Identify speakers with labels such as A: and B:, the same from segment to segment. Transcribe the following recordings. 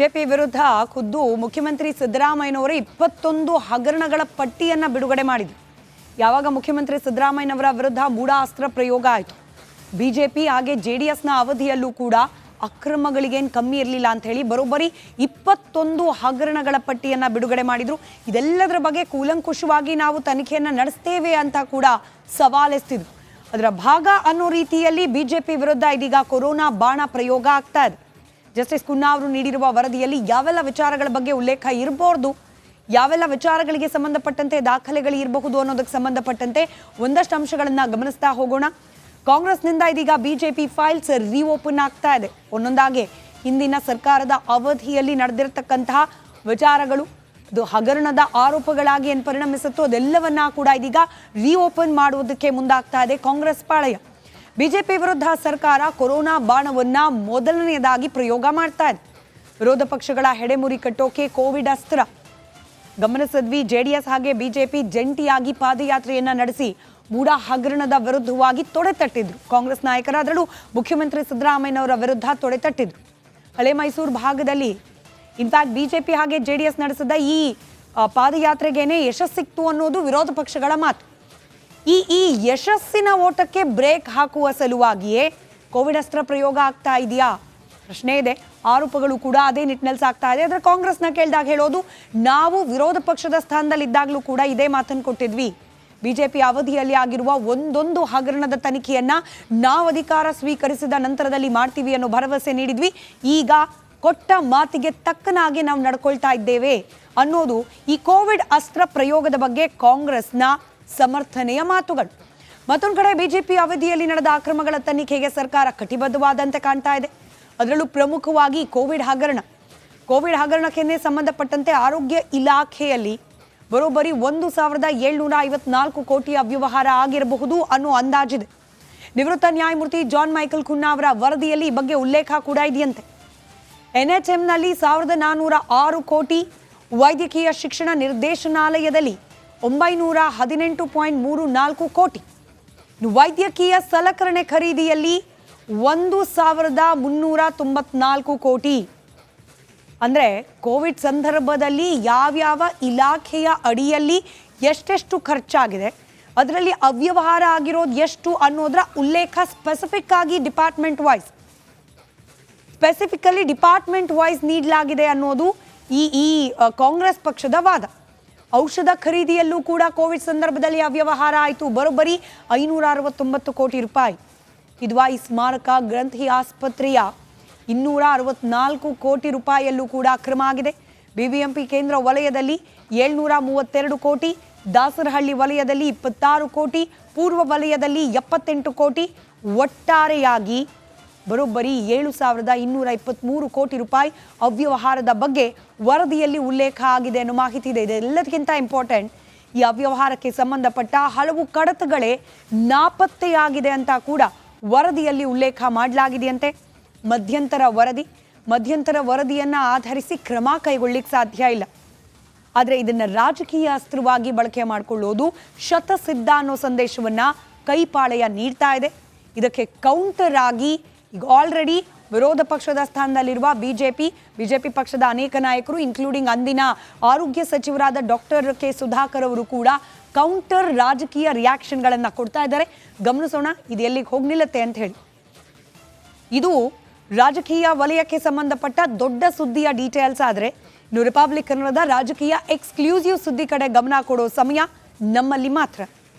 A: BJP ವಿರುದ್ಧ ಖುದ್ದು ಮುಖ್ಯಮಂತ್ರಿ ಸಿದ್ದರಾಮಯ್ಯನವರು 21 ಹಗರಣಗಳ ಪಟ್ಟಿಯನ್ನು ಬಿಡುಗಡೆ ಮಾಡಿದರು. ಯಾವಾಗ ಮುಖ್ಯಮಂತ್ರಿ ಸಿದ್ದರಾಮಯ್ಯನವರ ವಿರುದ್ಧ ಮೂಢಾಸ್ತ್ರ ಪ್ರಯೋಗ ಆಯಿತು, ಬಿಜೆಪಿ ಹಾಗೆ ಜೆಡಿಎಸ್ನ ಅವಧಿಯಲ್ಲೂ ಕೂಡ ಅಕ್ರಮಗಳಿಗೇನು ಕಮ್ಮಿ ಇರಲಿಲ್ಲ ಅಂತ ಹೇಳಿ ಬರೋಬ್ಬರಿ 21 ಹಗರಣಗಳ ಪಟ್ಟಿಯನ್ನು ಬಿಡುಗಡೆ ಮಾಡಿದರು. ಇದೆಲ್ಲದರ ಬಗ್ಗೆ ಕೂಲಂಕುಷವಾಗಿ ನಾವು ತನಿಖೆಯನ್ನು ನಡೆಸ್ತೇವೆ ಅಂತ ಕೂಡ ಸವಾಲೆಸ್ತಿದ್ರು. ಅದರ ಭಾಗ ಅನ್ನೋ ರೀತಿಯಲ್ಲಿ ಬಿಜೆಪಿ ವಿರುದ್ಧ ಇದೀಗ ಕೊರೋನಾ ಬಾಣ ಪ್ರಯೋಗ ಆಗ್ತಾ ಇದೆ. ಜಸ್ಟಿಸ್ ಕುನ್ನಾ ಅವರು ನೀಡಿರುವ ವರದಿಯಲ್ಲಿ ಯಾವೆಲ್ಲ ವಿಚಾರಗಳ ಬಗ್ಗೆ ಉಲ್ಲೇಖ ಇರಬಹುದು, ಯಾವೆಲ್ಲ ವಿಚಾರಗಳಿಗೆ ಸಂಬಂಧಪಟ್ಟಂತೆ ದಾಖಲೆಗಳು ಇರಬಹುದು ಅನ್ನೋದಕ್ಕೆ ಸಂಬಂಧಪಟ್ಟಂತೆ ಒಂದಷ್ಟು ಅಂಶಗಳನ್ನು ಗಮನಿಸ್ತಾ ಹೋಗೋಣ. ಕಾಂಗ್ರೆಸ್ನಿಂದ ಇದೀಗ ಬಿಜೆಪಿ ಫೈಲ್ಸ್ ರೀಓಪನ್ ಆಗ್ತಾ ಇದೆ. ಒಂದೊಂದಾಗೆ ಹಿಂದಿನ ಸರ್ಕಾರದ ಅವಧಿಯಲ್ಲಿ ನಡೆದಿರತಕ್ಕಂತಹ ವಿಚಾರಗಳು, ಅದು ಹಗರಣದ ಆರೋಪಗಳಾಗಿ ಏನು ಪರಿಣಮಿಸುತ್ತೋ ಅದೆಲ್ಲವನ್ನ ಕೂಡ ಇದೀಗ ರೀಓಪನ್ ಮಾಡುವುದಕ್ಕೆ ಮುಂದಾಗ್ತಾ ಇದೆ ಕಾಂಗ್ರೆಸ್ ಪಾಳೆಯ. ಬಿಜೆಪಿ ವಿರುದ್ಧ ಸರ್ಕಾರ ಕೊರೋನಾ ಬಾಣವನ್ನ ಮೊದಲನೆಯದಾಗಿ ಪ್ರಯೋಗ ಮಾಡ್ತಾ ಇದೆ. ವಿರೋಧ ಪಕ್ಷಗಳ ಹೆಡೆಮುರಿ ಕಟ್ಟೋಕೆ ಕೋವಿಡ್ ಅಸ್ತ್ರ ಗಮನಿಸಿದ್ವಿ. ಜೆಡಿಎಸ್ ಹಾಗೆ ಬಿಜೆಪಿ ಜಂಟಿಯಾಗಿ ಪಾದಯಾತ್ರೆಯನ್ನ ನಡೆಸಿ ಮೂಢ ಹಗರಣದ ವಿರುದ್ಧವಾಗಿ ತೊಡೆತಟ್ಟಿದ್ರು. ಕಾಂಗ್ರೆಸ್ ನಾಯಕರ, ಅದರಲ್ಲೂ ಮುಖ್ಯಮಂತ್ರಿ ಸಿದ್ದರಾಮಯ್ಯನವರ ವಿರುದ್ಧ ತೊಡೆತಟ್ಟಿದ್ರು. ಹಳೆ ಮೈಸೂರು ಭಾಗದಲ್ಲಿ ಇನ್ಫ್ಯಾಕ್ಟ್ ಬಿಜೆಪಿ ಹಾಗೆ ಜೆಡಿಎಸ್ ನಡೆಸಿದ ಈ ಪಾದಯಾತ್ರೆಗೇನೆ ಯಶಸ್ಸಿತ್ತು ಅನ್ನೋದು ವಿರೋಧ ಪಕ್ಷಗಳ ಮಾತು. ಈ ಯಶಸ್ಸಿನ ಓಟಕ್ಕೆ ಬ್ರೇಕ್ ಹಾಕುವ ಸಲುವಾಗಿಯೇ ಕೋವಿಡ್ ಅಸ್ತ್ರ ಪ್ರಯೋಗ ಆಗ್ತಾ ಇದೆಯಾ ಪ್ರಶ್ನೆ ಇದೆ. ಆರೋಪಗಳು ಕೂಡ ಅದೇ ನಿಟ್ಟಿನಲ್ಲಿ ಸಾಗ್ತಾ ಇದೆ. ಆದರೆ ಕಾಂಗ್ರೆಸ್ನ ಕೇಳಿದಾಗ ಹೇಳೋದು, ನಾವು ವಿರೋಧ ಪಕ್ಷದ ಸ್ಥಾನದಲ್ಲಿದ್ದಾಗಲೂ ಕೂಡ ಇದೇ ಮಾತನ್ನು ಕೊಟ್ಟಿದ್ವಿ. ಬಿಜೆಪಿ ಅವಧಿಯಲ್ಲಿ ಆಗಿರುವ ಒಂದೊಂದು ಹಗರಣದ ತನಿಖೆಯನ್ನ ನಾವು ಅಧಿಕಾರ ಸ್ವೀಕರಿಸಿದ ನಂತರದಲ್ಲಿ ಮಾಡ್ತೀವಿ ಅನ್ನೋ ಭರವಸೆ ನೀಡಿದ್ವಿ. ಈಗ ಕೊಟ್ಟ ಮಾತಿಗೆ ತಕ್ಕನಾಗಿ ನಾವು ನಡ್ಕೊಳ್ತಾ ಇದ್ದೇವೆ ಅನ್ನೋದು ಈ ಕೋವಿಡ್ ಅಸ್ತ್ರ ಪ್ರಯೋಗದ ಬಗ್ಗೆ ಕಾಂಗ್ರೆಸ್ನ ಸಮರ್ಥನೆಯ ಮಾತುಗಳು. ಮತ್ತೊಂದು ಕಡೆ ಬಿಜೆಪಿ ಅವಧಿಯಲ್ಲಿ ನಡೆದ ಅಕ್ರಮಗಳ ತನಿಖೆಗೆ ಸರ್ಕಾರ ಕಟಿಬದ್ಧವಾದಂತೆ ಕಾಣ್ತಾ ಇದೆ. ಅದರಲ್ಲೂ ಪ್ರಮುಖವಾಗಿ ಕೋವಿಡ್ ಹಗರಣಕ್ಕೆ ಸಂಬಂಧಪಟ್ಟಂತೆ ಆರೋಗ್ಯ ಇಲಾಖೆಯಲ್ಲಿ ಬರೋಬ್ಬರಿ 1754 ಕೋಟಿ ಅವ್ಯವಹಾರ ಆಗಿರಬಹುದು ಅನ್ನೋ ಅಂದಾಜಿದೆ. ನಿವೃತ್ತ ನ್ಯಾಯಮೂರ್ತಿ ಜಾನ್ ಮೈಕಲ್ ಕುನ್ನಾ ಅವರ ವರದಿಯಲ್ಲಿ ಈ ಬಗ್ಗೆ ಉಲ್ಲೇಖ ಕೂಡ ಇದೆಯಂತೆ. NHMನಲ್ಲಿ 1406 ಕೋಟಿ, ವೈದ್ಯಕೀಯ ಶಿಕ್ಷಣ ನಿರ್ದೇಶನಾಲಯದಲ್ಲಿ 918.34 ಕೋಟಿ, ವೈದ್ಯಕೀಯ ಸಲಕರಣೆ ಖರೀದಿಯಲ್ಲಿ 1394 ಕೋಟಿ. ಅಂದರೆ ಕೋವಿಡ್ ಸಂದರ್ಭದಲ್ಲಿ ಯಾವ್ಯಾವ ಇಲಾಖೆಯ ಅಡಿಯಲ್ಲಿ ಎಷ್ಟೆಷ್ಟು ಖರ್ಚಾಗಿದೆ, ಅದರಲ್ಲಿ ಅವ್ಯವಹಾರ ಆಗಿರೋದು ಎಷ್ಟು ಅನ್ನೋದರ ಉಲ್ಲೇಖ ಸ್ಪೆಸಿಫಿಕಲಿ ಡಿಪಾರ್ಟ್ಮೆಂಟ್ ವೈಸ್ ನೀಡಲಾಗಿದೆ ಅನ್ನೋದು ಈ ಕಾಂಗ್ರೆಸ್ ಪಕ್ಷದ ವಾದ. ಔಷಧ ಖರೀದಿಯಲ್ಲೂ ಕೂಡ ಕೋವಿಡ್ ಸಂದರ್ಭದಲ್ಲಿ ಅವ್ಯವಹಾರ ಆಯಿತು, ಬರೋಬ್ಬರಿ 569 ಕೋಟಿ ರೂಪಾಯಿ. ಕಿದ್ವಾಯಿ ಸ್ಮಾರಕ ಗ್ರಂಥಿ ಆಸ್ಪತ್ರೆಯ 264 ಕೋಟಿ ರೂಪಾಯಿಯಲ್ಲೂ ಕೂಡ ಅಕ್ರಮ ಆಗಿದೆ. ಬಿಬಿಎಂಪಿ ಕೇಂದ್ರ ವಲಯದಲ್ಲಿ 732 ಕೋಟಿ, ದಾಸರಹಳ್ಳಿ ವಲಯದಲ್ಲಿ 26 ಕೋಟಿ, ಪೂರ್ವ ವಲಯದಲ್ಲಿ 78 ಕೋಟಿ, ಒಟ್ಟಾರೆಯಾಗಿ ಬರೋಬ್ಬರಿ 7223 ಕೋಟಿ ರೂಪಾಯಿ ಅವ್ಯವಹಾರದ ಬಗ್ಗೆ ವರದಿಯಲ್ಲಿ ಉಲ್ಲೇಖ ಆಗಿದೆ ಅನ್ನೋ ಮಾಹಿತಿ ಇದೆ. ಇದೆಲ್ಲದಕ್ಕಿಂತ ಇಂಪಾರ್ಟೆಂಟ್, ಈ ಅವ್ಯವಹಾರಕ್ಕೆ ಸಂಬಂಧಪಟ್ಟ ಹಲವು ಕಡತಗಳೇ ನಾಪತ್ತೆಯಾಗಿದೆ ಅಂತ ಕೂಡ ವರದಿಯಲ್ಲಿ ಉಲ್ಲೇಖ ಮಾಡಲಾಗಿದೆಯಂತೆ. ಮಧ್ಯಂತರ ವರದಿಯನ್ನು ಆಧರಿಸಿ ಕ್ರಮ ಕೈಗೊಳ್ಳಿಕ್ಕೆ ಸಾಧ್ಯ ಇಲ್ಲ. ಆದರೆ ಇದನ್ನು ರಾಜಕೀಯ ಅಸ್ತ್ರವಾಗಿ ಬಳಕೆ ಮಾಡಿಕೊಳ್ಳೋದು ಶತಸಿದ್ಧ ಅನ್ನೋ ಸಂದೇಶವನ್ನ ಕೈಪಾಳೆಯ ನೀಡ್ತಾ ಇದೆ. ಇದಕ್ಕೆ ಕೌಂಟರ್ ಆಗಿ ಈಗ ಆಲ್ರೆಡಿ ವಿರೋಧ ಪಕ್ಷದ ಸ್ಥಾನದಲ್ಲಿರುವ ಬಿಜೆಪಿ ಪಕ್ಷದ ಅನೇಕ ನಾಯಕರು, ಇನ್ಕ್ಲೂಡಿಂಗ್ ಅಂದಿನ ಆರೋಗ್ಯ ಸಚಿವರಾದ ಡಾಕ್ಟರ್ ಕೆ ಸುಧಾಕರ್ ಅವರು ಕೂಡ ಕೌಂಟರ್ ರಾಜಕೀಯ ರಿಯಾಕ್ಷನ್ಗಳನ್ನು ಕೊಡ್ತಾ ಇದ್ದಾರೆ. ಗಮನಿಸೋಣ ಇದು ಎಲ್ಲಿಗೆ ಹೋಗಿ ನಿಲ್ಲುತ್ತೆ ಅಂತ ಹೇಳಿ. ಇದು ರಾಜಕೀಯ ವಲಯಕ್ಕೆ ಸಂಬಂಧಪಟ್ಟ ದೊಡ್ಡ ಸುದ್ದಿಯ ಡೀಟೇಲ್ಸ್. ಆದರೆ ಇನ್ನು ರಿಪಬ್ಲಿಕ್ ಕನ್ನಡದ ರಾಜಕೀಯ ಎಕ್ಸ್ಕ್ಲೂಸಿವ್ ಸುದ್ದಿ ಕಡೆ ಗಮನ ಕೊಡೋ ಸಮಯ ನಮ್ಮಲ್ಲಿ ಮಾತ್ರ.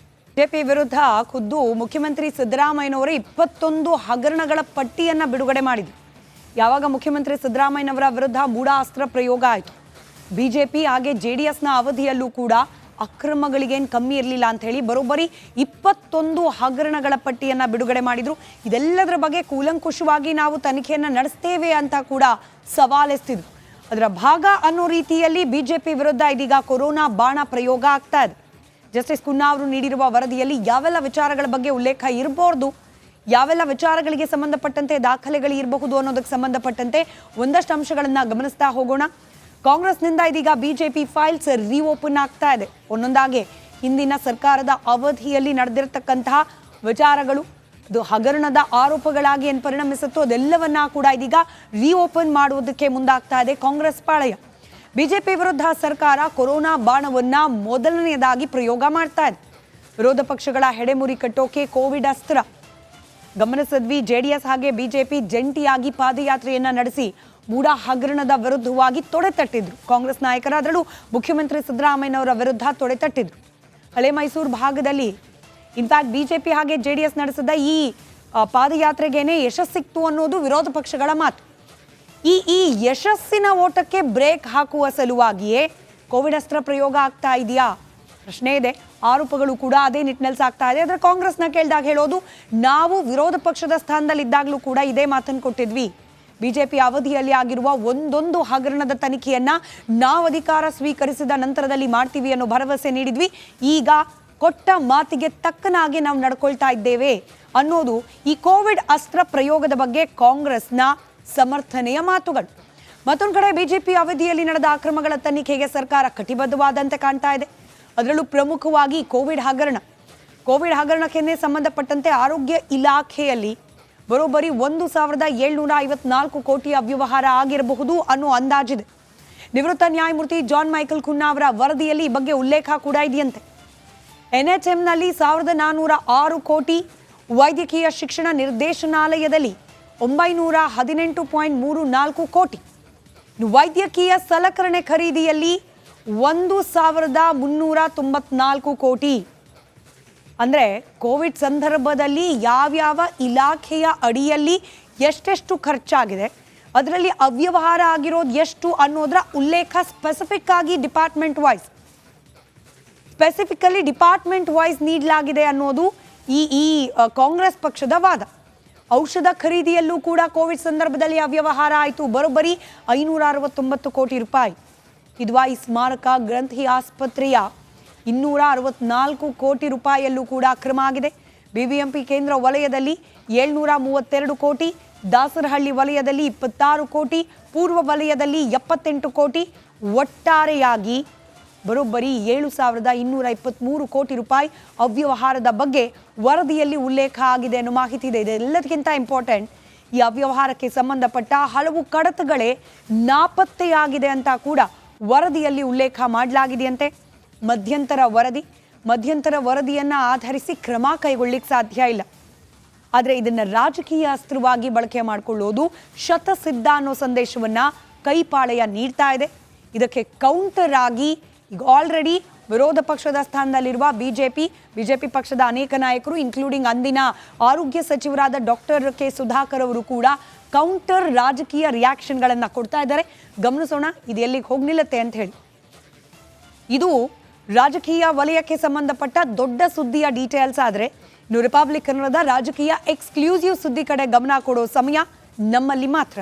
A: ಬಿಜೆಪಿ ವಿರುದ್ಧ ಖುದ್ದು ಮುಖ್ಯಮಂತ್ರಿ ಸಿದ್ದರಾಮಯ್ಯನವರು 21 ಹಗರಣಗಳ ಪಟ್ಟಿಯನ್ನು ಬಿಡುಗಡೆ ಮಾಡಿದರು. ಯಾವಾಗ ಮುಖ್ಯಮಂತ್ರಿ ಸಿದ್ದರಾಮಯ್ಯನವರ ವಿರುದ್ಧ ಮೂಢಾಸ್ತ್ರ ಪ್ರಯೋಗ ಆಯಿತು, ಬಿಜೆಪಿ ಹಾಗೆ ಜೆಡಿಎಸ್ನ ಅವಧಿಯಲ್ಲೂ ಕೂಡ ಅಕ್ರಮಗಳಿಗೇನು ಕಮ್ಮಿ ಇರಲಿಲ್ಲ ಅಂತ ಹೇಳಿ ಬರೋಬ್ಬರಿ 21 ಹಗರಣಗಳ ಪಟ್ಟಿಯನ್ನು ಬಿಡುಗಡೆ ಮಾಡಿದರು. ಇದೆಲ್ಲದರ ಬಗ್ಗೆ ಕೂಲಂಕುಷವಾಗಿ ನಾವು ತನಿಖೆಯನ್ನು ನಡೆಸ್ತೇವೆ ಅಂತ ಕೂಡ ಸವಾಲೆಸ್ತಿದ್ರು. ಅದರ ಭಾಗ ಅನ್ನೋ ರೀತಿಯಲ್ಲಿ ಬಿಜೆಪಿ ವಿರುದ್ಧ ಇದೀಗ ಕೊರೋನಾ ಬಾಣ ಪ್ರಯೋಗ ಆಗ್ತಾ ಇದೆ. ಜಸ್ಟಿಸ್ ಕುನ್ನಾ ಅವರು ನೀಡಿರುವ ವರದಿಯಲ್ಲಿ ಯಾವೆಲ್ಲ ವಿಚಾರಗಳ ಬಗ್ಗೆ ಉಲ್ಲೇಖ ಇರಬಹುದು, ಯಾವೆಲ್ಲ ವಿಚಾರಗಳಿಗೆ ಸಂಬಂಧಪಟ್ಟಂತೆ ದಾಖಲೆಗಳು ಇರಬಹುದು ಅನ್ನೋದಕ್ಕೆ ಸಂಬಂಧಪಟ್ಟಂತೆ ಒಂದಷ್ಟು ಅಂಶಗಳನ್ನು ಗಮನಿಸ್ತಾ ಹೋಗೋಣ. ಕಾಂಗ್ರೆಸ್ನಿಂದ ಇದೀಗ ಬಿಜೆಪಿ ಫೈಲ್ಸ್ ರೀಓಪನ್ ಆಗ್ತಾ ಇದೆ. ಒಂದೊಂದಾಗೆ ಹಿಂದಿನ ಸರ್ಕಾರದ ಅವಧಿಯಲ್ಲಿ ನಡೆದಿರತಕ್ಕಂತಹ ವಿಚಾರಗಳು, ಅದು ಹಗರಣದ ಆರೋಪಗಳಾಗಿ ಏನು ಪರಿಣಮಿಸುತ್ತೋ ಅದೆಲ್ಲವನ್ನ ಕೂಡ ಇದೀಗ ರೀಓಪನ್ ಮಾಡುವುದಕ್ಕೆ ಮುಂದಾಗ್ತಾ ಇದೆ ಕಾಂಗ್ರೆಸ್ ಪಾಳೆಯ. ಬಿಜೆಪಿ ವಿರುದ್ಧ ಸರ್ಕಾರ ಕೊರೋನಾ ಬಾಣವನ್ನ ಮೊದಲನೆಯದಾಗಿ ಪ್ರಯೋಗ ಮಾಡ್ತಾ ಇದೆ. ವಿರೋಧ ಪಕ್ಷಗಳ ಹೆಡೆಮುರಿ ಕಟ್ಟೋಕೆ ಕೋವಿಡ್ ಅಸ್ತ್ರ ಗಮನಿಸಿದ್ವಿ. ಜೆಡಿಎಸ್ ಹಾಗೆ ಬಿಜೆಪಿ ಜಂಟಿಯಾಗಿ ಪಾದಯಾತ್ರೆಯನ್ನ ನಡೆಸಿ ಮೂಡ ಹಗರಣದ ವಿರುದ್ಧವಾಗಿ ತೊಡೆತಟ್ಟಿದ್ರು. ಕಾಂಗ್ರೆಸ್ ನಾಯಕರ ಅದರಲ್ಲೂ ಮುಖ್ಯಮಂತ್ರಿ ಸಿದ್ದರಾಮಯ್ಯನವರ ವಿರುದ್ಧ ತೊಡೆತಟ್ಟಿದ್ರು. ಹಳೆ ಮೈಸೂರು ಭಾಗದಲ್ಲಿ ಇನ್ಫ್ಯಾಕ್ಟ್ ಬಿಜೆಪಿ ಹಾಗೆ ಜೆಡಿಎಸ್ ನಡೆಸಿದ ಈ ಪಾದಯಾತ್ರೆಗೇನೆ ಯಶಸ್ಸಿತ್ತು ಅನ್ನೋದು ವಿರೋಧ ಪಕ್ಷಗಳ ಮಾತು. ಈ ಯಶಸ್ಸಿನ ಓಟಕ್ಕೆ ಬ್ರೇಕ್ ಹಾಕುವ ಸಲುವಾಗಿಯೇ ಕೋವಿಡ್ ಅಸ್ತ್ರ ಪ್ರಯೋಗ ಆಗ್ತಾ ಇದೆಯಾ ಪ್ರಶ್ನೆ ಇದೆ. ಆರೋಪಗಳು ಕೂಡ ಅದೇ ನಿಟ್ಟಿನಲ್ಲಿ ಸಾಗ್ತಾ ಇದೆ. ಆದರೆ ಕಾಂಗ್ರೆಸ್ನ ಕೇಳಿದಾಗ ಹೇಳೋದು, ನಾವು ವಿರೋಧ ಪಕ್ಷದ ಸ್ಥಾನದಲ್ಲಿದ್ದಾಗಲೂ ಕೂಡ ಇದೇ ಮಾತನ್ನು ಕೊಟ್ಟಿದ್ವಿ. ಬಿಜೆಪಿ ಅವಧಿಯಲ್ಲಿ ಆಗಿರುವ ಒಂದೊಂದು ಹಗರಣದ ತನಿಖೆಯನ್ನ ನಾವು ಅಧಿಕಾರ ಸ್ವೀಕರಿಸಿದ ನಂತರದಲ್ಲಿ ಮಾಡ್ತೀವಿ ಅನ್ನೋ ಭರವಸೆ ನೀಡಿದ್ವಿ. ಈಗ ಕೊಟ್ಟ ಮಾತಿಗೆ ತಕ್ಕನಾಗಿ ನಾವು ನಡ್ಕೊಳ್ತಾ ಇದ್ದೇವೆ ಅನ್ನೋದು ಈ ಕೋವಿಡ್ ಅಸ್ತ್ರ ಪ್ರಯೋಗದ ಬಗ್ಗೆ ಕಾಂಗ್ರೆಸ್ನ ಸಮರ್ಥನೆಯ ಮಾತುಗಳು. ಮತ್ತೊಂದು ಕಡೆ ಬಿಜೆಪಿ ಅವಧಿಯಲ್ಲಿ ನಡೆದ ಅಕ್ರಮಗಳ ತನಿಖೆಗೆ ಸರ್ಕಾರ ಕಟಿಬದ್ಧವಾದಂತೆ ಕಾಣ್ತಾ ಇದೆ. ಅದರಲ್ಲೂ ಪ್ರಮುಖವಾಗಿ ಕೋವಿಡ್ ಹಗರಣಕ್ಕೆ ಸಂಬಂಧಪಟ್ಟಂತೆ ಆರೋಗ್ಯ ಇಲಾಖೆಯಲ್ಲಿ ಬರೋಬ್ಬರಿ 1,754 ಕೋಟಿ ಅವ್ಯವಹಾರ ಆಗಿರಬಹುದು ಅನ್ನೋ ಅಂದಾಜಿದೆ. ನಿವೃತ್ತ ನ್ಯಾಯಮೂರ್ತಿ ಜಾನ್ ಮೈಕಲ್ ಖುನ್ನಾ ಅವರ ವರದಿಯಲ್ಲಿ ಈ ಬಗ್ಗೆ ಉಲ್ಲೇಖ ಕೂಡ ಇದೆಯಂತೆ. NHMನಲ್ಲಿ 1,406 ಕೋಟಿ, ವೈದ್ಯಕೀಯ ಶಿಕ್ಷಣ ನಿರ್ದೇಶನಾಲಯದಲ್ಲಿ 918.34 ಕೋಟಿ, ವೈದ್ಯಕೀಯ ಸಲಕರಣೆ ಖರೀದಿಯಲ್ಲಿ 1,394 ಕೋಟಿ. ಅಂದರೆ ಕೋವಿಡ್ ಸಂದರ್ಭದಲ್ಲಿ ಯಾವ್ಯಾವ ಇಲಾಖೆಯ ಅಡಿಯಲ್ಲಿ ಎಷ್ಟೆಷ್ಟು ಖರ್ಚಾಗಿದೆ, ಅದರಲ್ಲಿ ಅವ್ಯವಹಾರ ಆಗಿರೋದು ಎಷ್ಟು ಅನ್ನೋದರ ಉಲ್ಲೇಖ ಸ್ಪೆಸಿಫಿಕಲಿ ಡಿಪಾರ್ಟ್ಮೆಂಟ್ ವೈಸ್ ನೀಡಲಾಗಿದೆ ಅನ್ನೋದು ಈ ಕಾಂಗ್ರೆಸ್ ಪಕ್ಷದ ವಾದ. ಔಷಧ ಖರೀದಿಯಲ್ಲೂ ಕೂಡ ಕೋವಿಡ್ ಸಂದರ್ಭದಲ್ಲಿ ಅವ್ಯವಹಾರ ಆಯಿತು, ಬರೋಬ್ಬರಿ 569 ಕೋಟಿ ರೂಪಾಯಿ. ಕಿದ್ವಾಯಿ ಸ್ಮಾರಕ ಗ್ರಂಥಿ ಆಸ್ಪತ್ರೆಯ 264 ಕೋಟಿ ರೂಪಾಯಿಯಲ್ಲೂ ಕೂಡ ಅಕ್ರಮ ಆಗಿದೆ. ಬಿಬಿಎಂಪಿ ಕೇಂದ್ರ ವಲಯದಲ್ಲಿ 732 ಕೋಟಿ, ದಾಸರಹಳ್ಳಿ ವಲಯದಲ್ಲಿ 26 ಕೋಟಿ, ಪೂರ್ವ ವಲಯದಲ್ಲಿ 78 ಕೋಟಿ, ಒಟ್ಟಾರೆಯಾಗಿ ಬರೋಬ್ಬರಿ 7,223 ಕೋಟಿ ರೂಪಾಯಿ ಅವ್ಯವಹಾರದ ಬಗ್ಗೆ ವರದಿಯಲ್ಲಿ ಉಲ್ಲೇಖ ಆಗಿದೆ ಅನ್ನೋ ಮಾಹಿತಿ ಇದೆ. ಇದೆಲ್ಲದಕ್ಕಿಂತ ಇಂಪಾರ್ಟೆಂಟ್, ಈ ಅವ್ಯವಹಾರಕ್ಕೆ ಸಂಬಂಧಪಟ್ಟ ಹಲವು ಕಡತಗಳೇ ನಾಪತ್ತೆಯಾಗಿದೆ ಅಂತ ಕೂಡ ವರದಿಯಲ್ಲಿ ಉಲ್ಲೇಖ ಮಾಡಲಾಗಿದೆಯಂತೆ. ಮಧ್ಯಂತರ ವರದಿಯನ್ನ ಆಧರಿಸಿ ಕ್ರಮ ಕೈಗೊಳ್ಳಿಕ್ಕೆ ಸಾಧ್ಯ ಇಲ್ಲ. ಆದರೆ ಇದನ್ನ ರಾಜಕೀಯ ಅಸ್ತ್ರವಾಗಿ ಬಳಕೆ ಮಾಡಿಕೊಳ್ಳೋದು ಶತಸಿದ್ಧ ಅನ್ನೋ ಸಂದೇಶವನ್ನ ಕೈಪಾಳೆಯ ನೀಡ್ತಾ ಇದೆ. ಇದಕ್ಕೆ ಕೌಂಟರ್ ಆಗಿ ಈಗ ಆಲ್ರೆಡಿ ವಿರೋಧ ಪಕ್ಷದ ಸ್ಥಾನದಲ್ಲಿರುವ ಬಿಜೆಪಿ ಪಕ್ಷದ ಅನೇಕ ನಾಯಕರು ಇನ್ಕ್ಲೂಡಿಂಗ್ ಅಂದಿನ ಆರೋಗ್ಯ ಸಚಿವರಾದ ಡಾಕ್ಟರ್ ಕೆ ಸುಧಾಕರ್ ಅವರು ಕೂಡ ಕೌಂಟರ್ ರಾಜಕೀಯ ರಿಯಾಕ್ಷನ್ಗಳನ್ನು ಕೊಡ್ತಾ ಇದ್ದಾರೆ. ಗಮನಿಸೋಣ ಇದು ಎಲ್ಲಿಗೆ ಹೋಗಿ ನಿಲ್ಲುತ್ತೆ ಅಂತ ಹೇಳಿ. ಇದು ರಾಜಕೀಯ ವಲಯಕ್ಕೆ ಸಂಬಂಧಪಟ್ಟ ದೊಡ್ಡ ಸುದ್ದಿಯ ಡೀಟೇಲ್ಸ್. ಆದರೆ ಇನ್ನು ರಿಪಬ್ಲಿಕ್ ಕನ್ನಡದ ರಾಜಕೀಯ ಎಕ್ಸ್ಕ್ಲೂಸಿವ್ ಸುದ್ದಿ ಕಡೆ ಗಮನ ಕೊಡೋ ಸಮಯ ನಮ್ಮಲ್ಲಿ ಮಾತ್ರ.